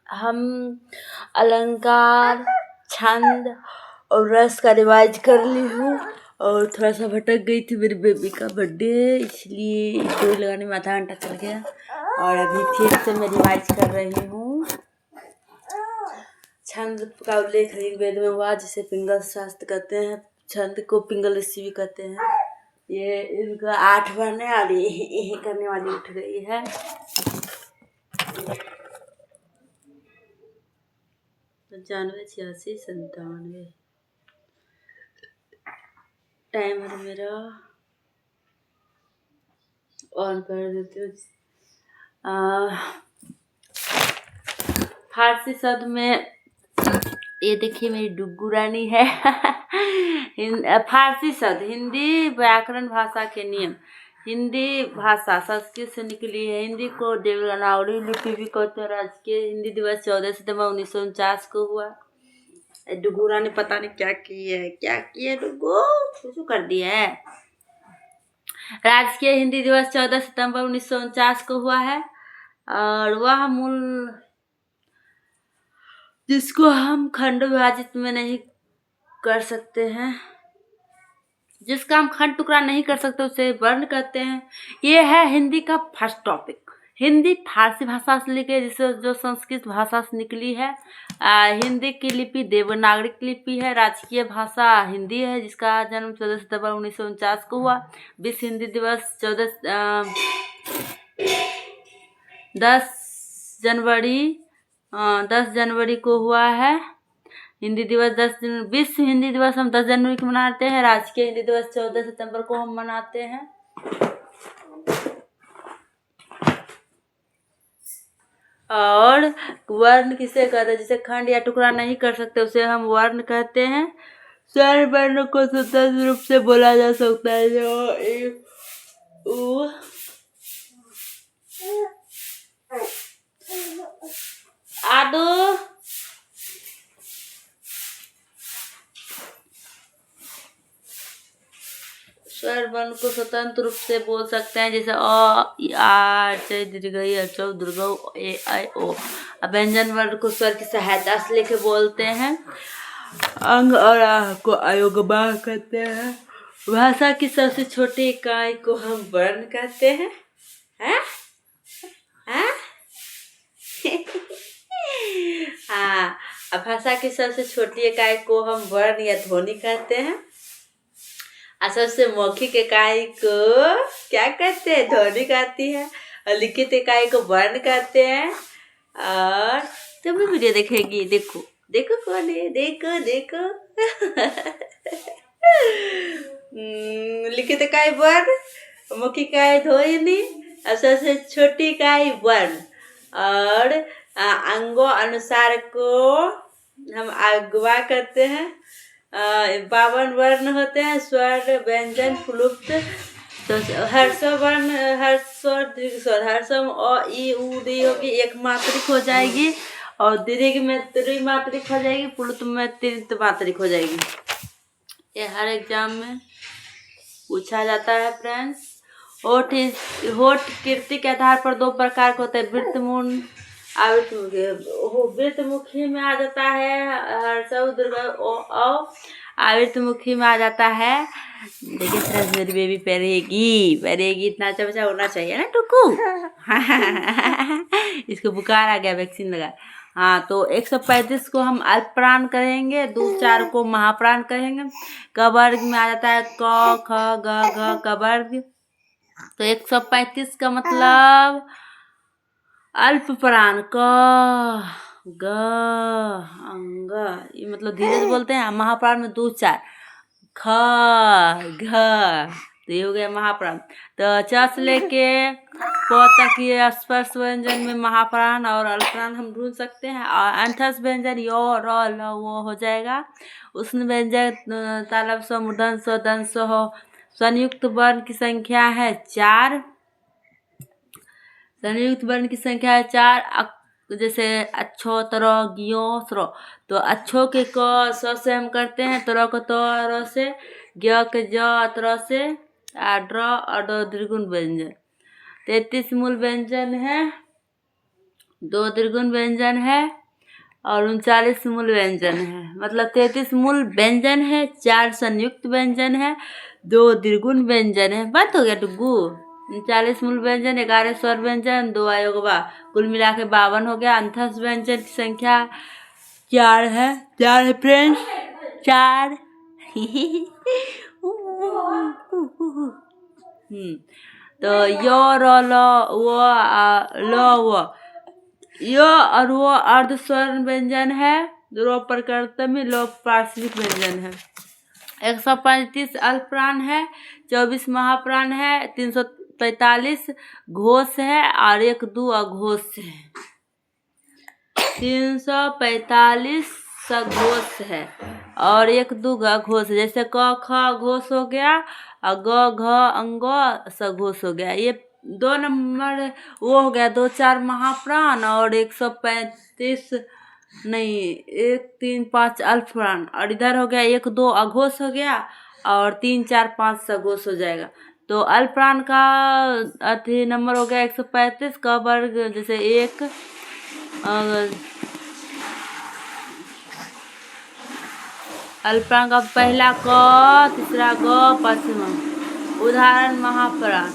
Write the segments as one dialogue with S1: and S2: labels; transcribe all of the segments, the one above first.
S1: हम अलंकार, छंद और रस का रिवाज कर ली हूँ। और थोड़ा सा भटक गई थी, मेरी बेबी का बर्थडे, इसलिए डोरी लगाने में आधा घंटा चल गया। और अभी फिर से मैं रिवाइज कर रही हूँ। छंद का उल्लेख ऋग्वेद में हुआ, जिसे पिंगल शास्त्र कहते हैं। छंद को पिंगल ऋषि भी कहते हैं। ये इनका 8 वर्ण है और ये करने वाली उठ गई है। 95, 86, 97 टाइम है मेरा, ऑन कर देती हूँ। फारसी शब्द में ये देखिए मेरी डुग्गू रानी है। फारसी शब्द हिंदी व्याकरण भाषा के नियम। हिंदी भाषा संस्कृत से निकली है। हिंदी को देवनागरी लिपि भी कहते हैं। राजकीय हिंदी दिवस 14 सितंबर 1949 को हुआ। डुग्गू रानी पता नहीं क्या की है डुग्गू, कुछ कर दिया है। राजकीय हिंदी दिवस 14 सितंबर 1949 को हुआ है। और वह मूल जिसको हम खंड विभाजित में नहीं कर सकते हैं, जिसका हम खंड टुकड़ा नहीं कर सकते, उसे वर्ण कहते हैं। ये है हिंदी का फर्स्ट टॉपिक। हिंदी फारसी भाषा से लिखे, जिसे जो संस्कृत भाषा से निकली है। हिंदी की लिपि देवनागरी लिपि है। राजकीय भाषा हिंदी है, जिसका जन्म 14 सितंबर 1949 को हुआ। विश्व हिंदी दिवस 10 जनवरी को हुआ है। हिंदी दिवस विश्व हिंदी दिवस हम 10 जनवरी को मनाते हैं। राजकीय हिंदी दिवस 14 सितंबर को हम मनाते हैं। और वर्ण किसे कहते हैं? जिसे खंड या टुकड़ा नहीं कर सकते, उसे हम वर्ण कहते हैं। स्वर्ण वर्ण को स्वतंत्र रूप से बोला जा सकता है, जो आदो स्वर वर्ण को स्वतंत्र रूप से बोल सकते हैं, जैसे अ आ च दीर्घ इ च दीर्घ ए ऐ ओ। व्यंजन वर्ण को स्वर की सहायता से लेके बोलते हैं। अंग और आह को अयोगबाह कहते हैं। भाषा की सबसे छोटी इकाई को हम वर्ण कहते हैं। हैं? हाँ, भाषा की सबसे छोटी इकाई को हम वर्ण या ध्वनि कहते हैं। सबसे मौखिक इकाई को क्या कहते हैं? ध्वनि कहती है। और लिखित इकाई को वर्ण कहते हैं। और तुम भी वीडियो देखेगी, देखो कौन है, देखो। लिखित इकाई वर्ण, मौखिक इकाई ध्वनि और सबसे छोटी इकाई वर्ण। और अंगों अनुसार को हम अगवा करते हैं। 52 वर्ण होते हैं। स्वर्ण व्यंजन प्लुप्त। तो हर्ष वर्ण, दीर्घ स्वर, हर्षम अ ई उ दी होगी, एक मात्रिक हो जाएगी। और दीर्घ में त्रिमात्रिक हो जाएगी, प्लुत में त्रित मात्रिक हो जाएगी। ये हर एग्जाम में पूछा जाता है फ्रेंड्स। होठ कीर्ति के आधार पर 2 प्रकार के होते हैं, वृत्तमुखी, वृत्तमुखी में आ जाता है हर्षव दुर्गा आवृत्तमुखी में आ जाता है। देखिए फ्रेंड्स, मेरी बेबी पहरेगी, इतना अच्छा बच्चा होना चाहिए ना टुकू। इसको बुखार आ गया, वैक्सीन लगा। हाँ, तो 135 को हम अल्पप्राण कहेंगे, 2-4 को महाप्राण कहेंगे। क वर्ग में आ जाता है क ख ग घ क वर्ग। तो 135 का मतलब अल्प प्राण क ग अंग, ये मतलब धीरे से बोलते हैं। महाप्राण में 2-4 ख घ, तो ये हो गया महाप्राण। तो च से लेके प तक ये स्पर्श व्यंजन में महाप्राण और अल्पप्राण हम ढूंढ सकते हैं। और अंतस व्यंजन यो र ल वो हो जाएगा। उष्ण व्यंजन तालव स्व मूर्धन स्व दंत स्व हो। संयुक्त वर्ण की संख्या है 4। संयुक्त वर्ण की संख्या है 4। जैसे अच्छो, तरो, गियो, स्रो। तो अच्छो के क स से हम करते हैं, तरो को तो र से, ज्ञ के ज त्र से, ड्र और दो द्विगुण व्यंजन। 33 मूल व्यंजन है। 2 त्रिगुण व्यंजन है और 39 मूल व्यंजन है, मतलब 33 मूल व्यंजन है, 4 संयुक्त व्यंजन है, 2 द्विगुण व्यंजन है। बात हो गया टुग्गू। 39 मूल व्यंजन, 11 स्वर व्यंजन, 2 अयोगवा, कुल मिला के 52 हो गया। अंतस व्यंजन की संख्या 4 है। 4 है फ्रेंड्स, 4। तो यो र ल वो ल वो यो और वो अर्ध स्वर व्यंजन है, रो प्रकृतमी लोप पार्श्विक व्यंजन है। 135 अल्पप्राण है, 24 महाप्राण है, 345 घोष है और 1-2 अघोष है। 345 सघोष है और 1-2 अघोष है। जैसे क ख घोष हो गया और ग घ अंग सघोष हो गया। ये 2 नंबर वो हो गया, 2-4 महाप्राण और 135 नहीं 1-3-5 अल्पप्राण, और इधर हो गया 1-2 अघोष हो गया और 3-4-5 सघोष हो जाएगा। तो अल्पप्राण का अति नंबर हो गया 135 का वर्ग, जैसे 1 अल्पप्राण का पहला क, तीसरा ग, पांचवा। उदाहरण महाप्राण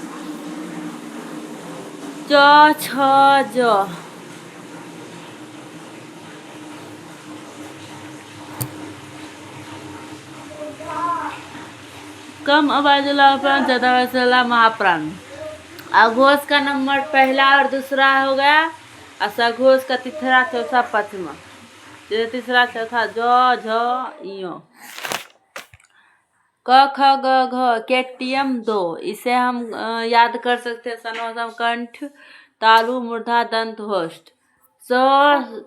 S1: च छ ज। कम आवाज वाला प्राण, ज्यादा आवाज वाला महाप्राण। अघोष का नंबर पहला और दूसरा हो गया और सघोष का तीसरा, चौथा, पांचवा। तीसरा, चौथा ज झ इयो। क ख ग घ केटियम 2, इसे हम याद कर सकते हैं। सनोसम कंठ, तालु, मूर्धा, दंत, होष्ट। स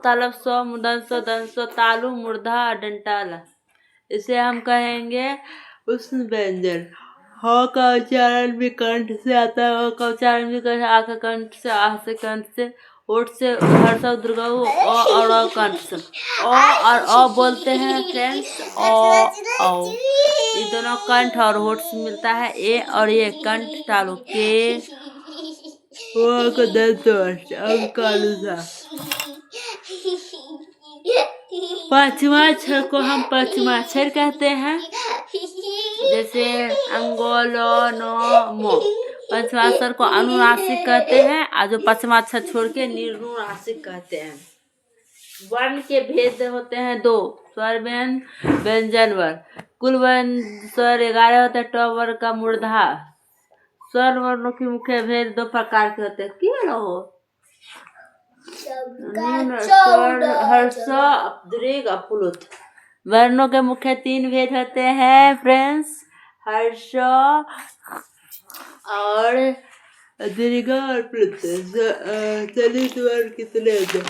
S1: तालब स, दंत स, तालु, मूर्धा, डंटाला। इसे हम कहेंगे उष्ण व्यंजन। ह का उच्चारण भी कंठ से आता है, का उच्चारण भी कर आ का कंठ से, आ से कंठ से, होठ से, हर्ष दुर्गाऊ, अ और अ कंठ से। अ और अ बोलते हैं फ्रेंड्स, अ औ। ये दोनों कंठ और होठ से मिलता है। ए और ये कंठ तालु के वो को दंत अनुसार। पांचवा अक्षर को हम पंचमाक्षर कहते हैं, जैसे अंगोलो नो मो। पंचमाक्षर को अनुनासिक कहते हैं और जो पांचमाक्षर छोड़ के निर्नुनासिक कहते हैं। वर्ण के भेद होते हैं 2, स्वर व्यंजन वर्ण। कुल स्वर 11 होते हैं। ट वर्ग का मूर्धा। स्वर वर्णों के मुख्य भेद 2 प्रकार के होते हैं। क्यों रहो हर्ष, दीर्घ, अपलुत। वर्णों के मुख्य 3 भेद होते हैं फ्रेंड्स, हर्ष और दीर्घ और प्लुत। चलिए स्वर कितने हैं?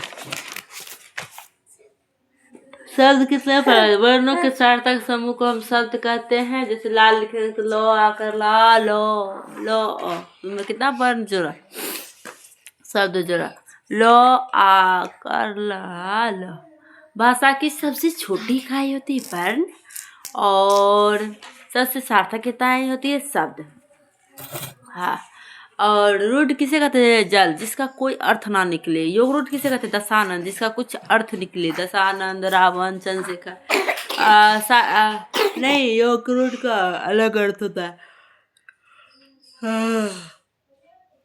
S1: शब्द कितने प्रकार? वर्णों के सार्थक समूह को हम शब्द कहते हैं। जैसे लाल लिखे तो लो आकर ला, लो, लो, उनमें कितना वर्ण जोड़ा, शब्द जोड़ा। लो आकर ला, लो। भाषा की सबसे छोटी इकाई होती है वर्ण और सबसे सार्थक इकाई होती है शब्द। हाँ, और रूढ़ किसे कहते हैं? जल, जिसका कोई अर्थ ना निकले। योग रूढ़ किसे कहते हैं? दशानंद, जिसका कुछ अर्थ निकले। दशानंद, रावण, चंद्रशेखर। नहीं, योग रूढ़ का अलग अर्थ होता है।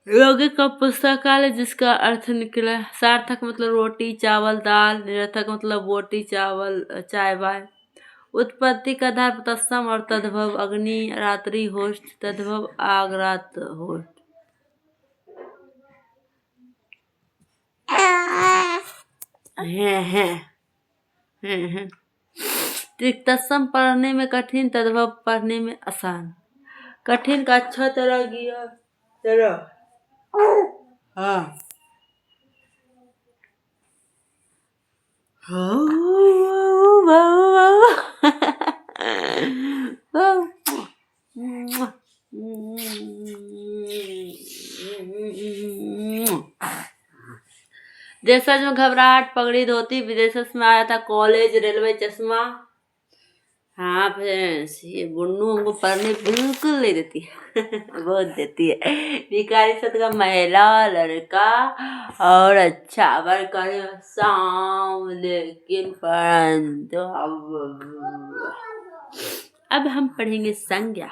S1: यौगिक का पुस्तकालय, जिसका अर्थ निकला। सार्थक मतलब रोटी, चावल, दाल। निरर्थक मतलब बोटी, चावल, चाय, बाय। उत्पत्ति का आधार तत्सम और तद्भव, अग्नि, रात्रि, होस्ट, तद्भव, आग, रात, होस्ट। तत्सम पढ़ने में कठिन, तद्भव पढ़ने में आसान। कठिन का अच्छा तरह गया तरह। हाँ, देशज में घबराहट, पगड़ी, धोती। विदेशज में आया था कॉलेज, रेलवे, चश्मा। हाँ फ्रेंड्स, ये गुन्नू हमको पढ़ने बिल्कुल नहीं देती है बहुत देती है। भिखारी साथ का महिला लड़का और अच्छा वर्क करे शाम, लेकिन परंतु अब हम पढ़ेंगे संज्ञा।